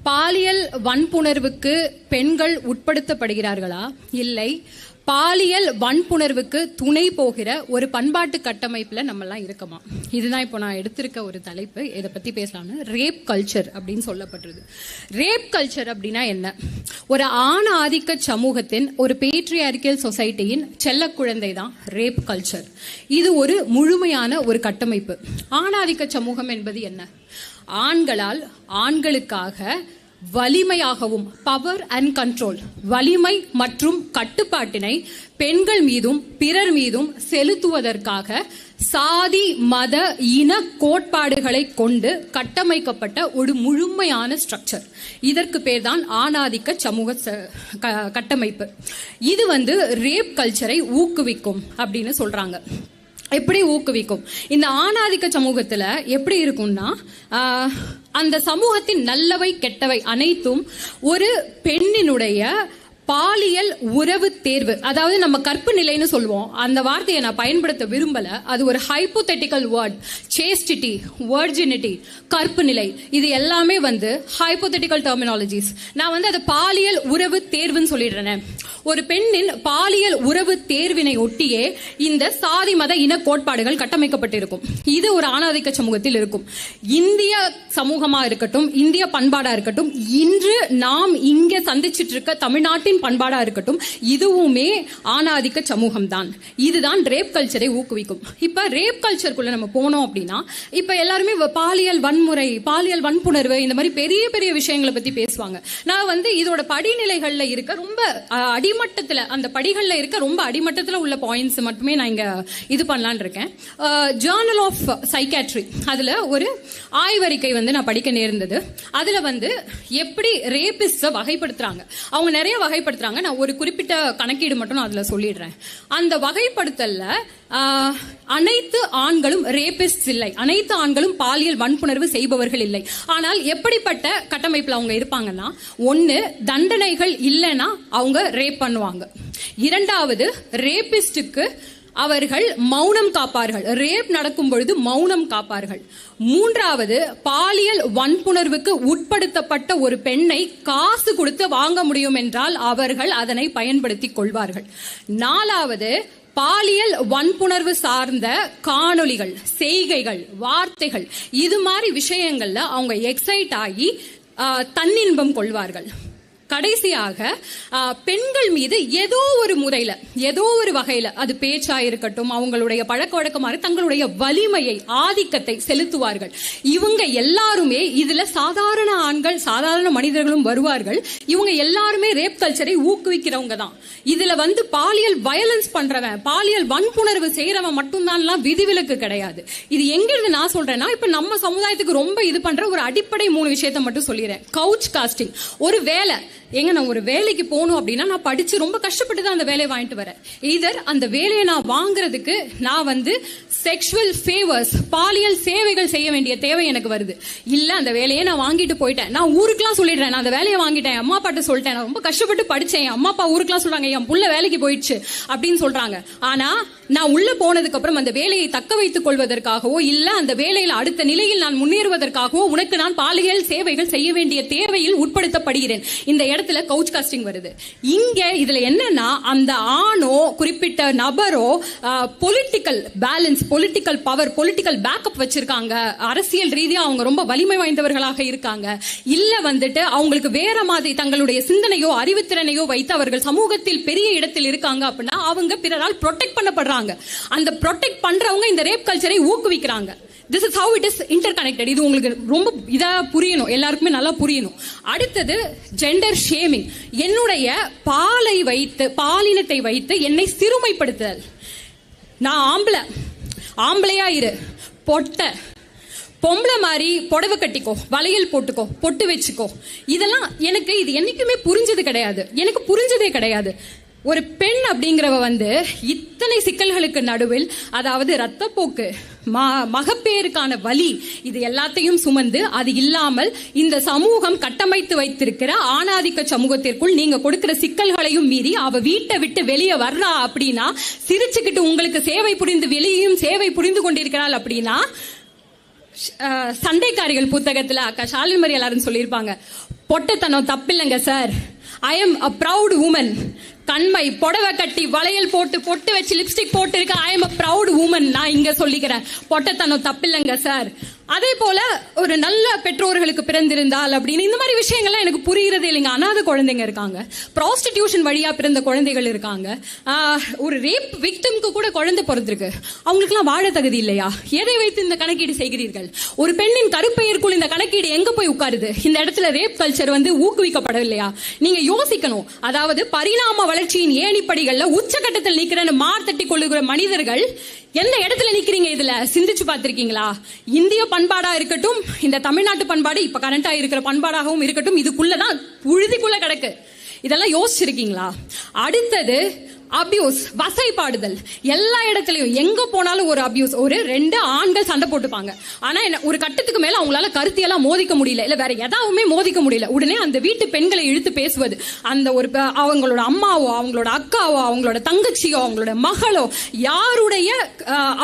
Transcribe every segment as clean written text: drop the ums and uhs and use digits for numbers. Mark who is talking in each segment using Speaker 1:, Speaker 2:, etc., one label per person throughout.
Speaker 1: பாலியல் வன்புணர்வுக்கு பெண்கள் உட்படுத்தப்படுகிறார்களா? இல்லை. பாலியல் வன்புணர்வுக்கு துணை போகிற ஒரு பண்பாட்டு கட்டமைப்புல நம்ம எல்லாம் இருக்கமா? இதுதான் இப்போ நான் எடுத்திருக்க ஒரு தலைப்பு. இதை பத்தி பேசலாம்னு ரேப் கல்ச்சர் அப்படின்னு சொல்லப்படுறது. ரேப் கல்ச்சர் அப்படின்னா என்ன? ஒரு ஆண் ஆதிக்க சமூகத்தின், ஒரு பேட்ரியார்கியல் சொசைட்டியின் செல்ல குழந்தை தான் ரேப் கல்ச்சர். இது ஒரு முழுமையான ஒரு கட்டமைப்பு. ஆணாதிக்க சமூகம் என்பது என்ன? ஆண்களால் ஆண்களுக்காக வலிமையாகவும், பவர் அண்ட் கண்ட்ரோல், வலிமை மற்றும் கட்டுப்பாட்டினை பெண்கள் மீதும் பிறர் மீதும் செலுத்துவதற்காக சாதி மத இன கோட்பாடுகளை கொண்டு கட்டமைக்கப்பட்ட ஒரு முழுமையான ஸ்ட்ரக்சர். இதற்கு பேர் தான் ஆணாதிக்க சமூக கட்டமைப்பு. இது ரேப் கல்ச்சரை ஊக்குவிக்கும் அப்படின்னு சொல்றாங்க. எப்படி ஊக்குவிக்கும்? இந்த ஆணாதிக்க சமூகத்துல எப்படி இருக்கும்னா, அந்த சமூகத்தின் நல்லவை கெட்டவை அனைத்தும் ஒரு பெண்ணினுடைய பாலியல் உறவு தேர்வு, அதாவது நம்ம கற்பு நிலைன்னு சொல்லுவோம். அந்த வார்த்தையை நான் பயன்படுத்த விரும்பல. அது ஒரு ஹைப்போதெட்டிக்கல் வேர்ட். சேஸ்டிட்டி, வர்ஜினிட்டி, கற்பு நிலை, இது எல்லாமே ஹைப்போதெட்டிக்கல் டெர்மினாலஜிஸ். நான் அதை பாலியல் உறவு தேர்வுன்னு சொல்லிடுறேன். ஒரு பெண்ணின் பாலியல் உறவு தேர்வினை ஒட்டியே இந்த சாதி மத இன கோட்பாடுகள் கட்டமைக்கப்பட்டிருக்கும். இது ஒரு ஆணாதிக்க சமூகத்தில் இருக்கும். இந்திய சமூகமா இருக்கட்டும், இந்திய பண்பாடா இருக்கட்டும், இன்று நாம் இங்க சந்திச்சிட்டு இருக்க தமிழ்நாட்டின் பண்பாடா இருக்கட்டும், இதுவுமே ஆணாதிக்க சமூகம் தான். இதுதான் ரேப் கல்ச்சரை ஊக்குவிக்கும். இப்ப ரேப் கல்ச்சருக்குள்ள நம்ம போனோம் அப்படின்னா, இப்ப எல்லாருமே பாலியல் வன்முறை, பாலியல் வன்புணர்வு, இந்த மாதிரி பெரிய பெரிய விஷயங்களை பத்தி பேசுவாங்க. நான் இதோட படிநிலைகள்ல இருக்க ரொம்ப அடிமட்டத்துல, அந்த படிகள்ல இருக்க ரொம்ப அடிமட்டத்துல உள்ள பாயிண்ட்ஸ் மட்டுமே நான் இங்க இது பண்ணலான் இருக்கேன். ஜேர்னல் ஆஃப் சைக்காட்ரி, அதுல ஒரு ஆய்வறிக்கை நான் படிக்க நேர்ந்தது. அதுல எப்படி ரேபிஸ்ட வகைப்படுத்துறாங்க. அவங்க நிறைய வகைப்படுத்துறாங்க. நான் ஒரு குறிப்பிட்ட கணக்கீடு மட்டும் நான் அதுல சொல்லிடுறேன். அந்த வகைப்படுத்தல்ல அனைத்து ஆண்களும் ரேபிஸ்ட் இல்லை, அனைத்து ஆண்களும் பாலியல் வன்புணர்வு செய்பவர்கள் இல்லை. ஆனால் எப்படிப்பட்ட கட்டமைப்புல அவங்க இருப்பாங்கன்னா, ஒன்னு, தண்டனைகள் இல்லைன்னா அவங்க ரேப் பண்ணுவாங்க. இரண்டாவது, ரேபிஸ்டுக்கு அவர்கள் மௌனம் காப்பார்கள், ரேப் நடக்கும் பொழுது மௌனம் காப்பார்கள். மூன்றாவது, பாலியல் வன்புணர்வுக்கு உட்படுத்தப்பட்ட ஒரு பெண்ணை காசு கொடுத்து வாங்க முடியும் என்றால் அவர்கள் அதனை பயன்படுத்திக் கொள்வார்கள். நாலாவது, பாலியல் வன்புணர்வு சார்ந்த காணொளிகள், செய்கைகள், வார்த்தைகள், இது மாதிரி விஷயங்கள்ல அவங்க எக்ஸைட் ஆகி தன்னின்பம் கொள்வார்கள். கடைசியாக பெண்கள் மீது ஏதோ ஒரு முறையில, ஏதோ ஒரு வகையில, அது பேச்சா இருக்கட்டும், அவங்களுடைய பழக்க வழக்கமாக தங்களுடைய வலிமையை, ஆதிக்கத்தை செலுத்துவார்கள். இவங்க எல்லாருமே இதுல சாதாரண ஆண்கள், சாதாரண மனிதர்களும் வருவார்கள். இவங்க எல்லாருமே ரேப் கல்ச்சரை ஊக்குவிக்கிறவங்க தான். இதுல பாலியல் வயலன்ஸ் பண்றவன், பாலியல் வன்புணர்வு செய்யறவன் மட்டும்தான் விதிவிலக்கு கிடையாது. இது எங்கிருந்து நான் சொல்றேன்னா, இப்ப நம்ம சமுதாயத்துக்கு ரொம்ப இது பண்ற ஒரு அடிப்படை 3 விஷயத்த மட்டும் சொல்லிடுறேன். Couch casting. ஒரு வேலை, நான் ஒரு வேலைக்கு போகணும் அப்படின்னா நான் படிச்சு ரொம்ப கஷ்டப்பட்டு தான் அந்த வேலையை வாங்கிட்டு வரேன். இதர் அந்த வேலையை நான் வாங்குறதுக்கு நான் செக்ஷுவல் ஃபேவர்ஸ், பாலியல் சேவைகள் செய்ய வேண்டிய தேவை எனக்கு வருது. இல்ல, அந்த வேலையை நான் வாங்கிட்டு போயிட்டேன். நான் ஊருக்குலாம் சொல்லிடுறேன், நான் அந்த வேலையை வாங்கிட்டேன், அம்மா அப்பாட்ட சொல்லிட்டேன், நான் ரொம்ப கஷ்டப்பட்டு படிச்சேன், அம்மா அப்பா ஊருக்குலாம் சொல்றாங்க என் புள்ள வேலைக்கு போயிடுச்சு அப்படின்னு சொல்றாங்க. ஆனா நான் உள்ள போனதுக்கு அப்புறம் அந்த வேலையை தக்க வைத்துக் கொள்வதற்காகவோ, இல்ல அந்த வேலையில் அடுத்த நிலையில் நான் முன்னேறுவதற்காகவோ உனக்கு நான் பாலியல் சேவைகள் செய்ய வேண்டிய தேவையில் உட்படுத்தப்படுகிறேன். இந்த இடத்துல கவுச் காஸ்டிங் வருது. இங்க இதுல என்னன்னா, அந்த ஆணோ குறிப்பிட்ட நபரோ political balance, political power, political backup வச்சிருக்காங்க, அரசியல் ரீதியா அவங்க ரொம்ப வலிமை வாய்ந்தவர்களாக இருக்காங்க, இல்ல அவங்களுக்கு வேற மாதிரி தங்களுடைய சிந்தனையோ அறிவுத்திறனையோ வைத்து அவர்கள் சமூகத்தில் பெரிய இடத்தில் இருக்காங்க அப்படின்னா அவங்க பிறரால் ப்ரொடெக்ட் பண்ணப்படுறாங்க. அந்த ப்ரொடெக்ட் பண்றவங்க இந்த ரேப் கல்ச்சரை ஊக்குவிக்கிறாங்க. This is how it is interconnected. இது உங்களுக்கு ரொம்ப இதா புரியணும், எல்லாருக்குமே நல்லா புரியணும். அடுத்தது ஜெண்டர் ஷேமிங். என்னுடைய பாலினத்தை வைத்து என்னை சிறுமைப்படுத்துதல். நான் ஆம்பளையா இரு, பொம்பளை மாதிரி புடவை கட்டிக்கோ, வளையல் போட்டுக்கோ, பொட்டு வச்சுக்கோ, இதெல்லாம் எனக்கு இது என்னைக்குமே புரிஞ்சது கிடையாது. ஒரு பெண் அப்படிங்கிறவ இத்தனை சிக்கல்களுக்கு நடுவில், அதாவது ரத்தப்போக்கு, மகப்பேருக்கான வலி, இது எல்லாத்தையும் சுமந்து, அது இல்லாமல் இந்த சமூகம் கட்டமைத்து வைத்திருக்கிற ஆணாதிக்க சமூகத்திற்குள் நீங்க கொடுக்கிற சிக்கல்களையும் மீறி அவ வீட்டை விட்டு வெளியே வர்றா அப்படின்னா, சிரிச்சுக்கிட்டு உங்களுக்கு சேவை புரிந்து வெளியேயும் சேவை புரிந்து கொண்டிருக்கிறாள் அப்படின்னா, சண்டைக்காரிகள் புத்தகத்துல அக்கா ஷாலினி மரி எல்லாரும் சொல்லியிருப்பாங்க, பொட்டத்தனம் தப்பில்லைங்க sir, I am a proud woman, கண்மை புடவை கட்டி வளையல் போட்டு பொட்டு வச்சு லிப்ஸ்டிக் போட்டு இருக்க I am a proud woman, நான் இங்க சொல்லிக்கிறேன், பொட்டத்தனம் தப்பில்லைங்க சார். அதே போல ஒரு நல்ல பெற்றோர்களுக்கு பிறந்திருந்தால் அப்படின்னு இந்த மாதிரி விஷயங்கள்லாம் எனக்கு புரியுறதே இல்லைங்க. அனாதை குழந்தைங்க இருக்காங்க, ப்ராஸ்டிடியூஷன் வழியா பிறந்த குழந்தைகள் இருக்காங்க, ஒரு ரேப் விக்டிம்க்கு கூட குழந்தை பிறந்திருக்கு, அவங்களுக்குலாம் வாழ தகுதி இல்லையா? எதை வைத்து இந்த கணக்கீடு செய்கிறீர்கள்? ஒரு பெண்ணின் கருப்பெயருக்குள் இந்த கணக்கீடு எங்க போய் உட்காருது? இந்த இடத்துல ரேப் கல்ச்சர் ஊக்குவிக்கப்படவில்லையா? நீங்க யோசிக்கணும். அதாவது பரிணாம வளர்ச்சியின் ஏணிப்படிகள்ல உச்சகட்டத்தில் நிக்கிறன்னு மார்த்தட்டி கொள்ளுகிற மனிதர்கள் எந்த இடத்துல நிக்கிறீங்க? இதுல சிந்திச்சு பார்த்திருக்கீங்களா? இந்திய பண்பாடா இருக்கட்டும், இந்த தமிழ்நாட்டு பண்பாடு இப்ப கரண்டா இருக்கிற பண்பாடாகவும் இருக்கட்டும், இதுக்குள்ளதான் உழுதிக்குள்ள கிடக்கு. இதெல்லாம் யோசிச்சிருக்கீங்களா? அடுத்தது அபியூஸ், வசைப்பாடுதல். எல்லா இடத்துலயும் எங்க போனாலும் ஒரு அபியூஸ். ஒரு 2 ஆண்கள் சண்டை போட்டுப்பாங்க, ஆனா ஒரு கட்டத்துக்கு மேல அவங்களால கருத்தியெல்லாம் மோதிக்க முடியல, இல்ல வேற எதாவுமே மோதிக்க முடியல. உடனே அந்த வீட்டு பெண்களை இழுத்து பேசுவது, அந்த ஒரு அவங்களோட அம்மாவோ அவங்களோட அக்காவோ அவங்களோட தங்கச்சியோ அவங்களோட மகளோ யாருடைய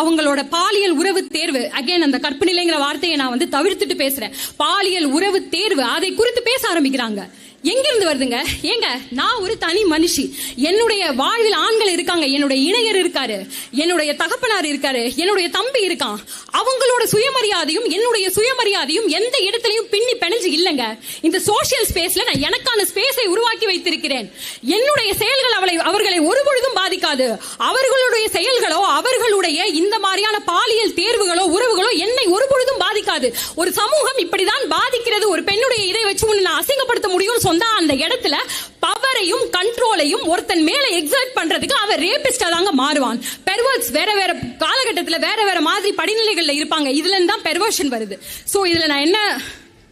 Speaker 1: அவங்களோட பாலியல் உறவு தேர்வு, அகைன் அந்த கற்பிணிலைங்கிற வார்த்தையை நான் தவிர்த்துட்டு பேசுறேன், பாலியல் உறவு தேர்வு, அதை குறித்து பேச ஆரம்பிக்கிறாங்க. எங்கிருந்து வருதுங்க? ஏங்க, நான் ஒரு தனி மனுஷி, என்னுடைய வாழ்வில் ஆண்கள் இருக்காங்க, என்னுடைய இணையர் இருக்காரு, என்னுடைய தகப்பனார் இருக்காரு, என்னுடைய தம்பி இருக்கான். அவங்களோட சுயமரியாதையும் என்னுடைய சுயமரியாதையும் எந்த இடத்துலயும் பின்னி பிணைஞ்சு இல்லங்க. இந்த சோசியல் ஸ்பேஸ்ல நான் எனக்கான ஸ்பேஸை உருவாக்கி வைத்திருக்கிறேன். என்னுடைய செயல்கள் அவர்களை ஒருபொழுதும் பாதிக்காது. அவர்களுடைய செயல்களோ அவர்களுடைய இந்த மாதிரியான பாலியல் தேர்வுகளோ உறவுகளோ என்னை ஒருபொழுதும் பாதிக்காது. ஒரு சமூகம் இப்படிதான் பாதிக்கிறது, ஒரு பெண்ணுடைய இதை வச்சு நான் அசிங்கப்படுத்த முடியும் சொன்னா அந்த இடத்துல பவரையும் கண்ட்ரோலையும் ஒருத்தன் மேல எக்ஸர்ட் பண்றதுக்கு அவர் ரேபிஸ்டா தாங்க மாறுவான். பெர்வர்ட்ஸ் வேற வேற காலகட்டத்தில் வேற வேற மாதிரி படிநிலைகள்ல இருப்பாங்க. இதுல இருந்து தான் பெர்வர்ஷன் வருது. சோ இதுல நான் என்ன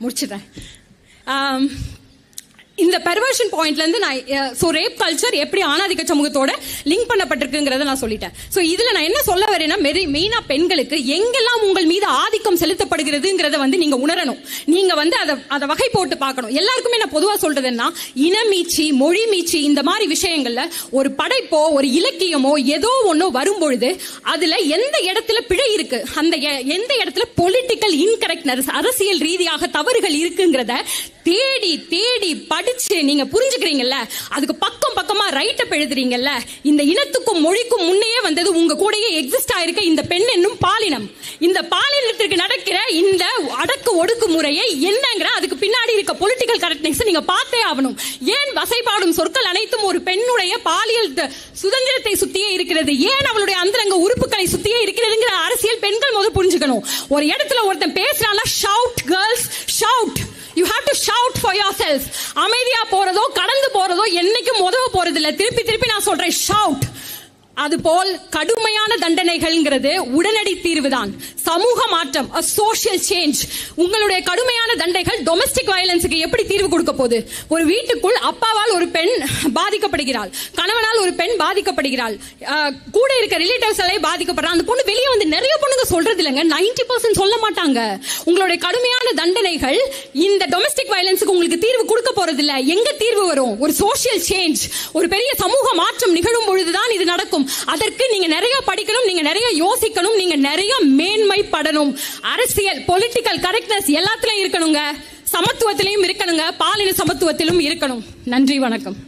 Speaker 1: முடிச்சிட்டேன், இந்த பெர்வர்ஷன் பாயிண்ட்ல இருந்து நான் ரேப் கல்ச்சர் எப்படி ஆணாதிக்க சமூகத்தோட லிங்க் பண்ணப்பட்டிருக்குங்கிறத நான் சொல்லிட்டேன். சோ இதுல நான் என்ன சொல்ல வரேன்னா, மெயினா பெண்களுக்கு எங்கெல்லாம் உங்கள் மீது ஆதிக்கம் செலுத்தப்படுகிறதுங்கிறத நீங்க உணரணும். நீங்க அதை வகை போட்டு பார்க்கணும். எல்லாருக்குமே நான் பொதுவா சொல்றதுன்னா, இனமீச்சி மொழி மீச்சி இந்த மாதிரி விஷயங்கள்ல ஒரு படைப்போ ஒரு இலக்கியமோ ஏதோ ஒன்னோ வரும்பொழுது அதுல எந்த இடத்துல பிழை இருக்கு, அந்த எந்த இடத்துல பொலிட்டிக்கல் இன்கரெக்ட்னஸ், அரசியல் ரீதியாக தவறுகள் இருக்குங்கிறத தேடி தேடி படிச்சு நீங்க புரிஞ்சுக்கிறீங்கல்ல, அதுக்கு பக்கம் பக்கமா ரைட் அப் எழுதுறீங்கல்ல, இந்த இனத்துக்கும் மொழிக்கும் முன்னையே வந்தது உங்க கூடயே எக்ஸிஸ்ட் ஆயிருக்க இந்த பெண் என்னும் பாலினம். இந்த பாலினத்திற்கு நடக்கிற இந்த அடக்கு ஒடுக்கு முறையை என்னங்கிற அதுக்கு பின்னாடி இருக்க பொலிட்டிக்கல் கரெக்ட்னஸ் நீங்க பார்த்தே ஆகணும். ஏன் வசைபாடும் சொற்கள் அனைத்தும் ஒரு பெண்ணுடைய பாலியல் சுதந்திரத்தை சுத்தியே இருக்கிறது, ஏன் அவளுடைய அந்தரங்க உறுப்புகளை சுத்தியே இருக்கிறதுங்கிற அரசியல் பெண்கள் முதல் புரிஞ்சுக்கணும். ஒரு இடத்துல ஒருத்தன் பேசுறானா, shout girls shout, you have to shout for yourself. அமைதியா போறதோ கடந்து போறதோ என்னைக்கும் உதவ போறது இல்ல. திருப்பி திருப்பி நான் சொல்றேன், ஷவுட். அதுபோல் கடுமையான தண்டனைகள்ங்கிறது உடனடி தீர்வுதான். சமூக மாற்றம், சோஷியல் சேஞ்ச். உங்களுடைய கடுமையான தண்டைகள் டொமஸ்டிக் வயலன்ஸுக்கு எப்படி தீர்வு கொடுக்க போகுது? ஒரு வீட்டுக்குள் அப்பாவால் ஒரு பெண் பாதிக்கப்படுகிறாள், கணவனால் ஒரு பெண் பாதிக்கப்படுகிறாள், கூட இருக்க ரிலேட்டிவ்ஸ் எல்லாம் பாதிக்கப்படுறான். அந்த பொண்ணு வெளியே நிறைய பொண்ணுங்க சொல்றது இல்லைங்க, 90% சொல்ல மாட்டாங்க. உங்களுடைய கடுமையான தண்டனைகள் இந்த டொமஸ்டிக் வயலன்ஸுக்கு உங்களுக்கு தீர்வு கொடுக்க போறது இல்ல. எங்க தீர்வு வரும்? ஒரு சோஷியல் சேஞ்ச், ஒரு பெரிய சமூக மாற்றம் நிகழும் பொழுதுதான் இது நடக்கும். அதற்கு நீங்க நிறைய படிக்கணும், நீங்க நிறைய யோசிக்கணும், நீங்க நிறைய மேன்மைப்படணும். அரசியல் பொலிட்டிக்கல் கரெக்ட்னஸ் எல்லாத்துலயும் இருக்கணுங்க, சமத்துவத்திலையும் இருக்கணுங்க, பாலின சமத்துவத்திலும் இருக்கணும். நன்றி, வணக்கம்.